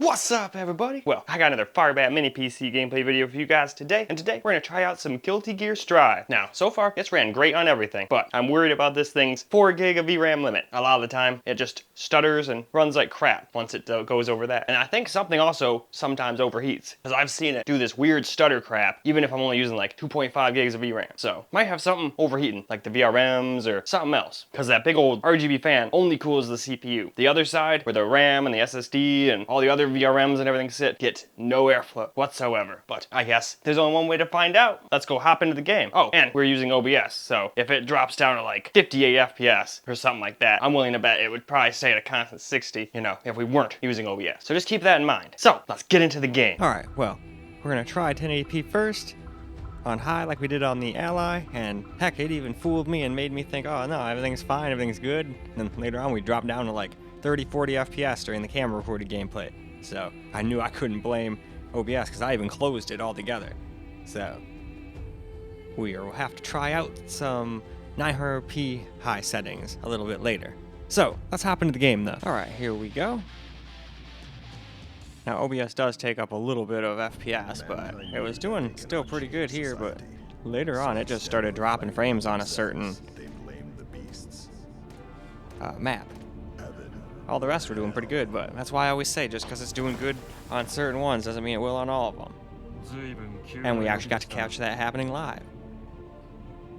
What's up, everybody? Well, I got another FIREBAT mini PC gameplay video for you guys today, and today we're gonna try out some Guilty Gear Strive. Now, so far, it's ran great on everything, but I'm worried about this thing's 4 gig of VRAM limit. A lot of the time, it just stutters and runs like crap once it goes over that. And I think something also sometimes overheats, because I've seen it do this weird stutter crap, even if I'm only using like 2.5 gigs of VRAM. So, might have something overheating, like the VRMs or something else, because that big old RGB fan only cools the CPU. The other side, where the RAM and the SSD and all the other VRMs and everything sit, get no airflow whatsoever. But I guess there's only one way to find out. Let's go hop into the game. Oh, and we're using OBS, so if it drops down to like 58 FPS or something like that, I'm willing to bet it would probably stay at a constant 60, you know, if we weren't using OBS. So just keep that in mind. So, let's get into the game. Alright, well, we're gonna try 1080p first, on high like we did on the Ally, and heck, it even fooled me and made me think, oh no, everything's fine, everything's good. And then later on we dropped down to like 30-40 FPS during the camera recorded gameplay. So I knew I couldn't blame OBS because I even closed it altogether. So we'll have to try out some 900p high settings a little bit later. So let's hop into the game though. Alright, here we go. Now OBS does take up a little bit of FPS, but it was doing still pretty good here, but later on it just started dropping frames on a certain map. All the rest were doing pretty good, but that's why I always say just because it's doing good on certain ones doesn't mean it will on all of them. And we actually got to catch that happening live.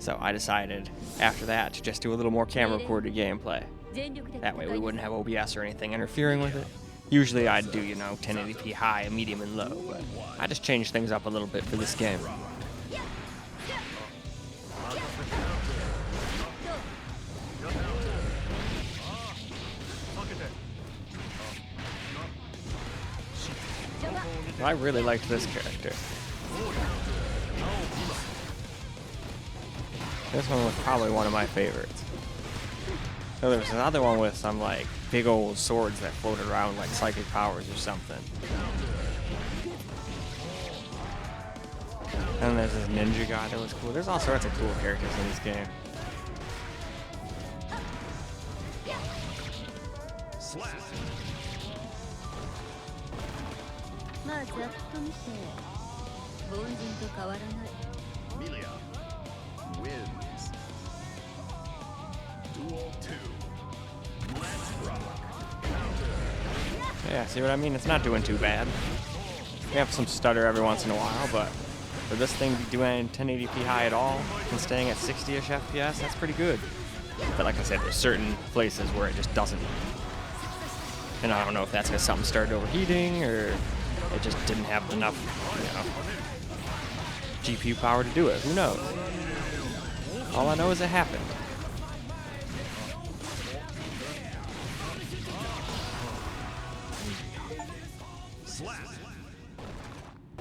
So I decided after that to just do a little more camera recorded gameplay. That way we wouldn't have OBS or anything interfering with it. Usually I'd do, you know, 1080p high, medium, and low, but I just changed things up a little bit for this game. I really liked this character. This one was probably one of my favorites. So there's another one with some like big old swords that floated around like psychic powers or something. And there's this ninja guy that was cool. There's all sorts of cool characters in this game. Wins. Duel 2. Let's rock. Yeah, see what I mean? It's not doing too bad. We have some stutter every once in a while, but for this thing to be doing 1080p high at all and staying at 60-ish FPS, that's pretty good. But like I said, there's certain places where it just doesn't. And I don't know if that's because something started overheating or it just didn't have enough, you know, GPU power to do it. Who knows? All I know is it happened.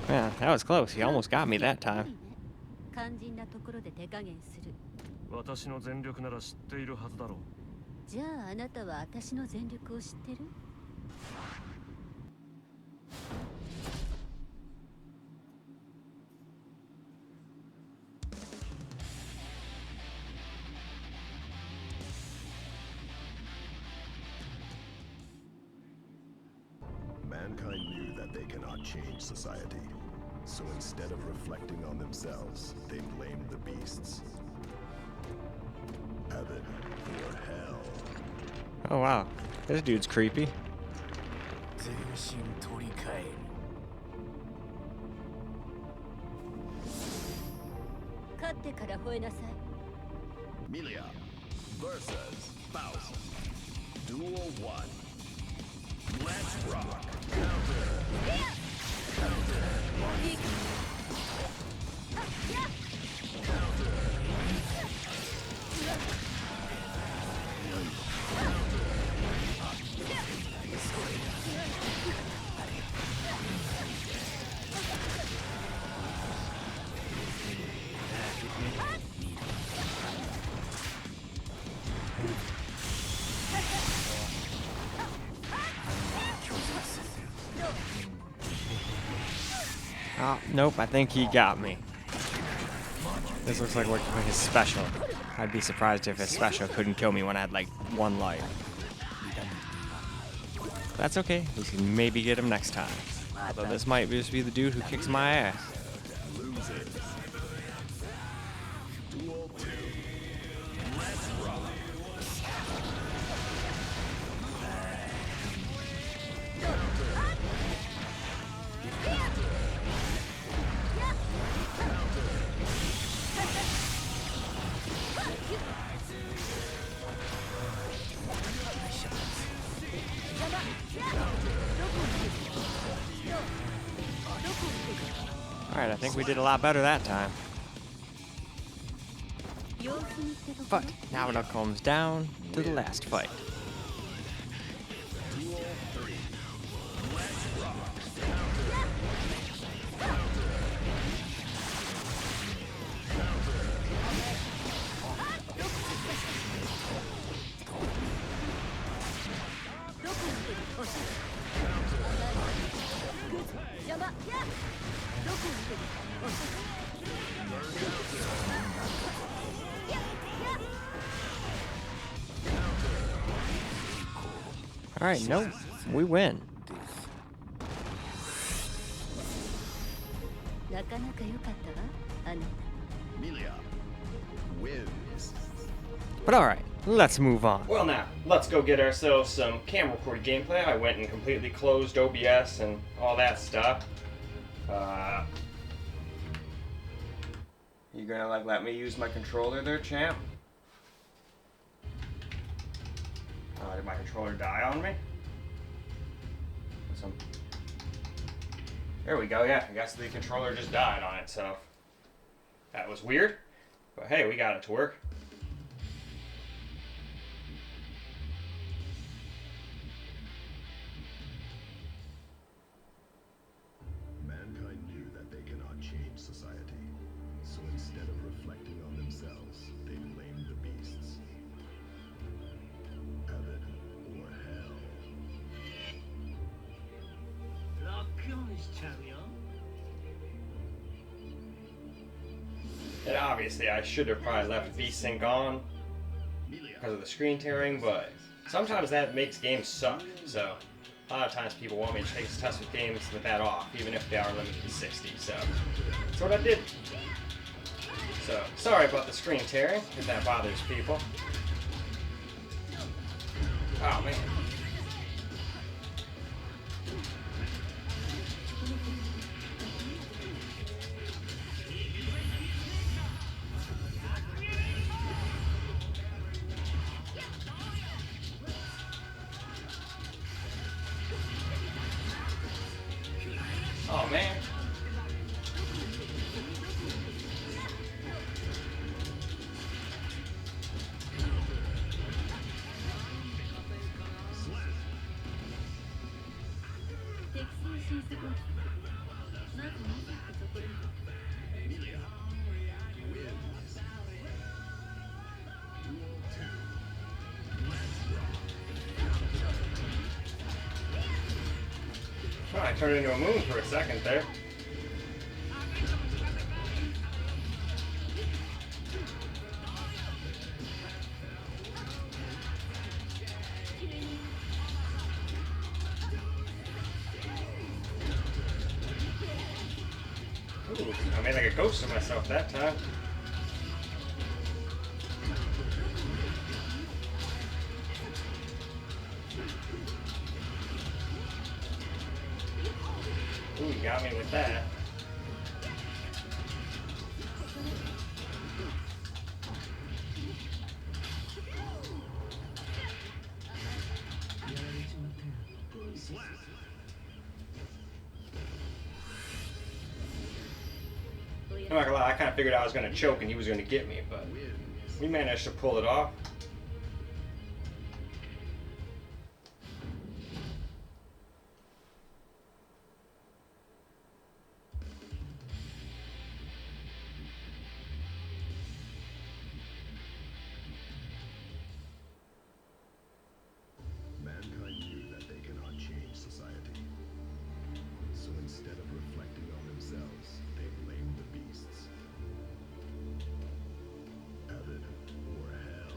Yeah, that was close. He almost got me that time. Mankind knew that they cannot change society. So instead of reflecting on themselves, they blamed the beasts. Heaven or hell. Oh wow, this dude's creepy. Milia versus Faust. Duel 1. Let's rock. Oh, nope, I think he got me. This looks like his special. I'd be surprised if his special couldn't kill me when I had like 1 life. That's okay. We can maybe get him next time. Although this might just be the dude who kicks my ass. Losers. Duel 2. Let's rock. Alright, I think we did a lot better that time. But now it all comes down to the last fight. Duel 3. Let's rock. Alright, nope. We win. Melia wins. But alright, let's move on. Well now, let's go get ourselves some camera recorded gameplay. I went and completely closed OBS and all that stuff. You gonna let me use my controller there, champ? Did my controller die on me? There we go, yeah. I guess the controller just died on it, so that was weird. But hey, we got it to work. Mankind knew that they cannot change society, so instead of reflecting on themselves, they blamed the beasts. Heaven or hell. And obviously I should have probably left VSync on because of the screen tearing, but sometimes that makes games suck. So a lot of times people want me to take a test with games with that off, even if they are limited to 60. So that's what I did. So sorry about the screen tearing, if that bothers people. Oh man. Oh man. Oh, I turned into a moon for a second there. Ooh, I made like a ghost of myself that time. Ooh, you got me with that. I'm not gonna lie, I kind of figured I was gonna choke and he was gonna get me, but we managed to pull it off. Mankind knew that they cannot change society. So instead of reflecting on themselves, they blamed the beasts. Heaven or hell.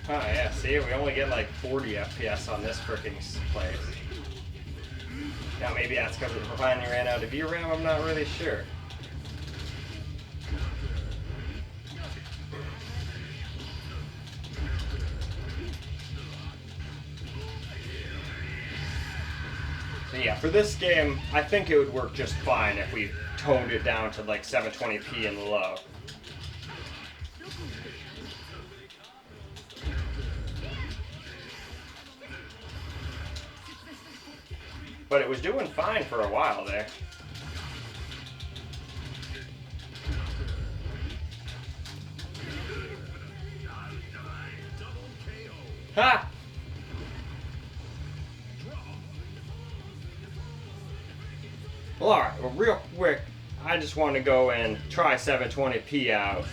Oh yeah, see, we only get like 40 FPS on this freaking place. Now maybe that's because we finally ran out of VRAM, I'm not really sure. So yeah, for this game, I think it would work just fine if we toned it down to like 720p and low. But it was doing fine for a while there. Ha! Well, alright, well, real quick, I just want to go and try 720p out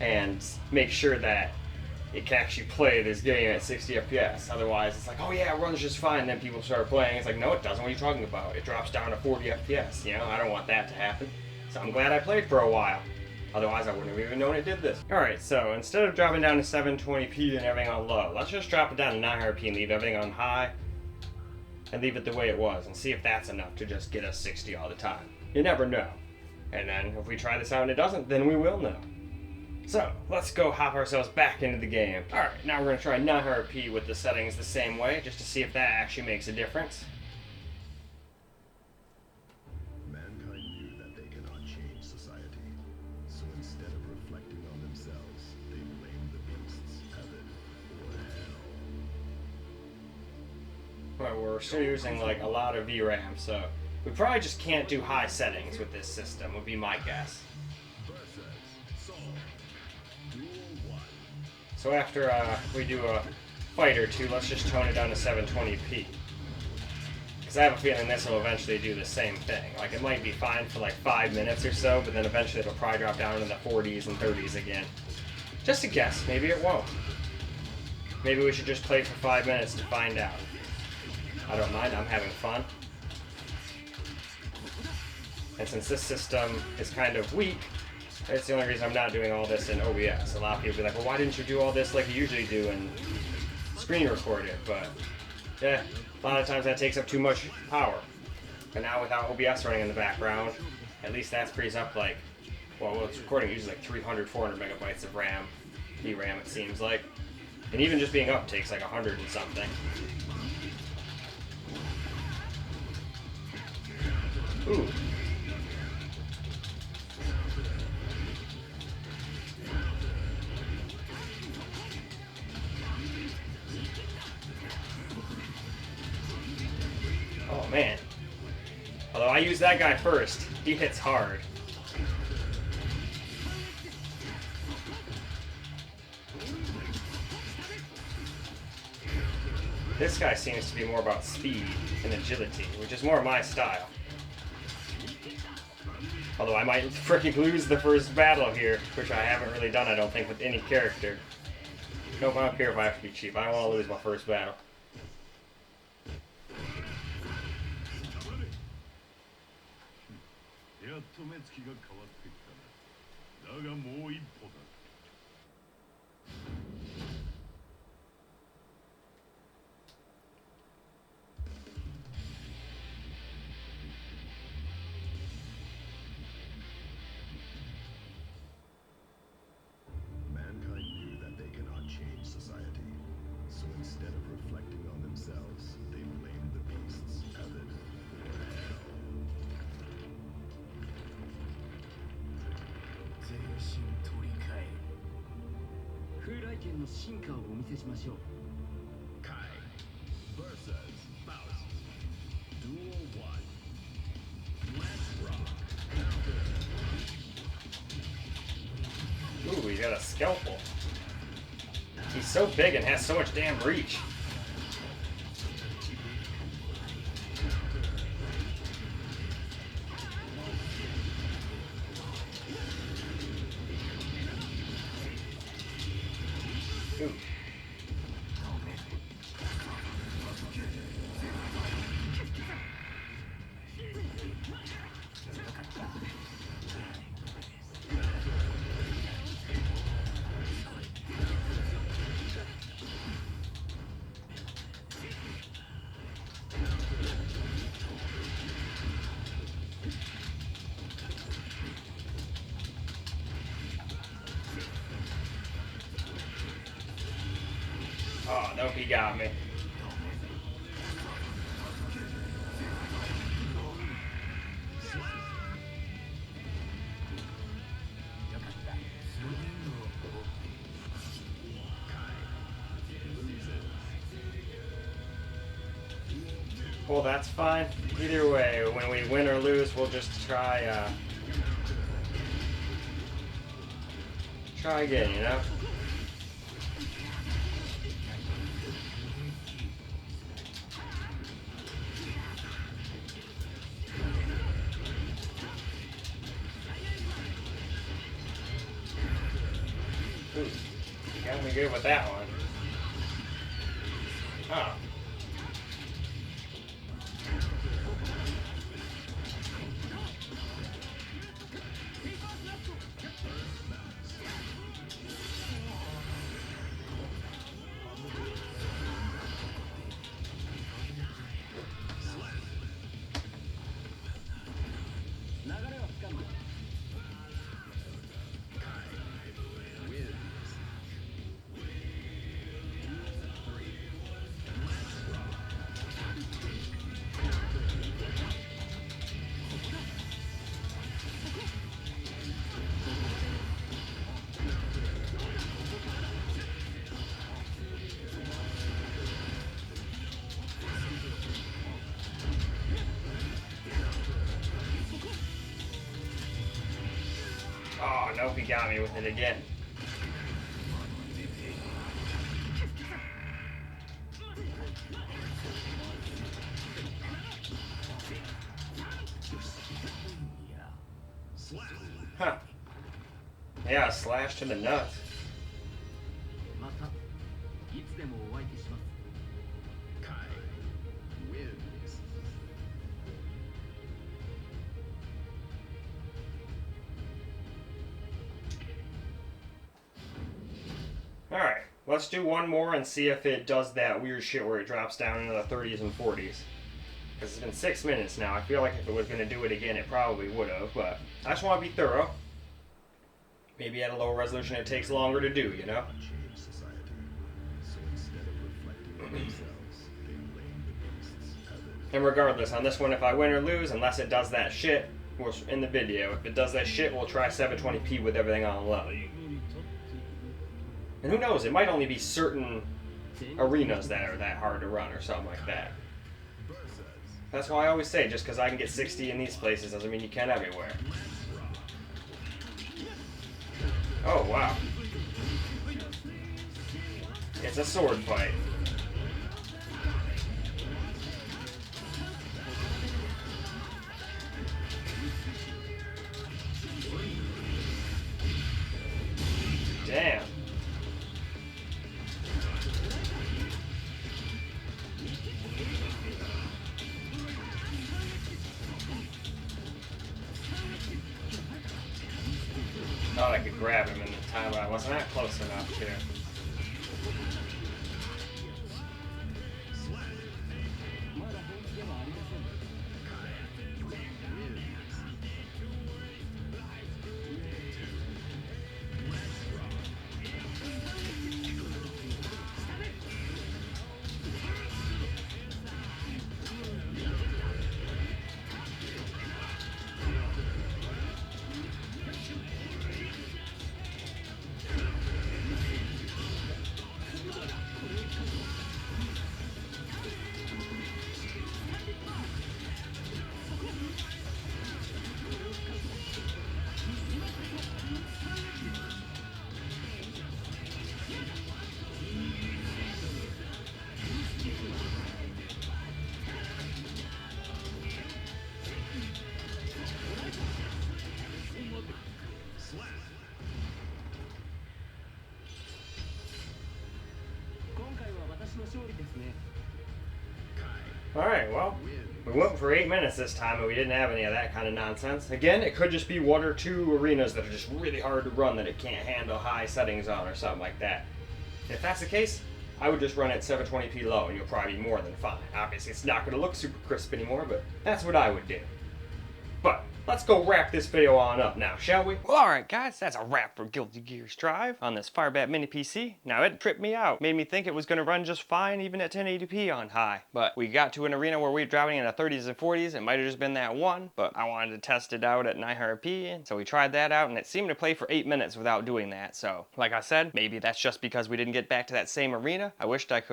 and make sure that it can actually play this game at 60 FPS. Otherwise, it's like, oh yeah, it runs just fine. Then people start playing. It's like, no, it doesn't. What are you talking about? It drops down to 40 FPS. You know, I don't want that to happen. So I'm glad I played for a while. Otherwise, I wouldn't have even known it did this. Alright, so instead of dropping down to 720p and everything on low, let's just drop it down to 900p and leave everything on high. And leave it the way it was and see if that's enough to just get us 60 all the time. You never know. And then if we try this out and it doesn't, then we will know. So, let's go hop ourselves back into the game. Alright, now we're going to try 900p with the settings the same way, just to see if that actually makes a difference. Mankind knew that they cannot change society. So instead of reflecting on themselves, they blamed the beasts, heaven, or hell. Well, we're still using like a lot of VRAM, so we probably just can't do high settings with this system, would be my guess. So after we do a fight or two, let's just tone it down to 720p. Because I have a feeling this will eventually do the same thing. Like, it might be fine for like 5 minutes or so, but then eventually it'll probably drop down into the 40s and 30s again. Just a guess, maybe it won't. Maybe we should just play for 5 minutes to find out. I don't mind, I'm having fun. And since this system is kind of weak, it's the only reason I'm not doing all this in OBS. A lot of people be like, well, why didn't you do all this like you usually do and screen record it? But, yeah, a lot of times that takes up too much power. And now without OBS running in the background, at least that frees up like, well, it's recording usually like 300, 400 megabytes of RAM, VRAM it seems like. And even just being up takes like 100 and something. Ooh. Oh man. Although I use that guy first, he hits hard. This guy seems to be more about speed and agility, which is more my style. Although I might freaking lose the first battle here, which I haven't really done, I don't think, with any character. Nope, I don't care if I have to be cheap. I don't want to lose my first battle. Mankind knew that they cannot change society. So instead of reflecting on themselves, they blamed the beasts, heaven, or hell. 全身取り替える。風来剣の進化をお見せしましょう。Kai versus Faust. Duel 1. Let's rock. Ooh, he got a scalpel. He's so big and has so much damn reach. Ooh. Oh, nope, he got me. Well, that's fine. Either way, when we win or lose, we'll just try again, you know? Ooh, you got me good with that one. Oh. Oh, nope, he got me with it again. Huh. Yeah, slash to the nuts. またいつでもお相手します Kai wins. Alright, let's do one more and see if it does that weird shit where it drops down into the 30s and 40s. Because it's been 6 minutes now. I feel like if it was going to do it again, it probably would have. But I just want to be thorough. Maybe at a lower resolution it takes longer to do, you know? Change society. So instead of reflecting on themselves, they blame the beasts. And regardless, on this one, if I win or lose, unless it does that shit, in the video, if it does that shit, we'll try 720p with everything on low. And who knows, it might only be certain arenas that are that hard to run or something like that. That's why I always say, just because I can get 60 in these places doesn't mean you can everywhere. Oh, wow. It's a sword fight. Damn. Thought I could grab him in the time, but I wasn't that close enough to. Alright, well, we went for 8 minutes this time and we didn't have any of that kind of nonsense. Again, it could just be 1 or 2 arenas that are just really hard to run that it can't handle high settings on or something like that. If that's the case, I would just run at 720p low and you'll probably be more than fine. Obviously, it's not going to look super crisp anymore, but that's what I would do. But let's go wrap this video on up now, shall we? Well, alright guys, that's a wrap for Guilty Gear Strive on this FIREBAT mini PC. Now it tripped me out, made me think it was going to run just fine even at 1080p on high. But we got to an arena where we were driving in the 30s and 40s, it might have just been that one, but I wanted to test it out at 900p, so we tried that out and it seemed to play for 8 minutes without doing that. So, like I said, maybe that's just because we didn't get back to that same arena. I wished I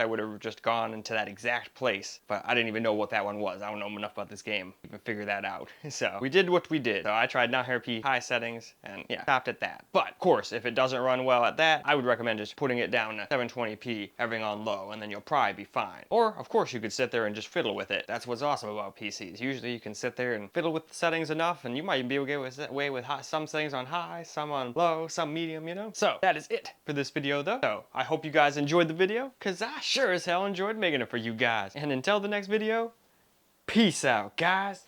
would have just gone into that exact place, but I didn't even know what that one was. I don't know enough about this game to even figure that out. So we did what we did. So I tried 900p high settings and yeah, stopped at that. But of course, if it doesn't run well at that, I would recommend just putting it down to 720p, everything on low, and then you'll probably be fine. Or of course you could sit there and just fiddle with it. That's what's awesome about PCs. Usually you can sit there and fiddle with the settings enough, and you might even be able to get away with some settings on high, some on low, some medium, you know? So that is it for this video though. So I hope you guys enjoyed the video, because I sure as hell enjoyed making it for you guys. And until the next video, peace out, guys.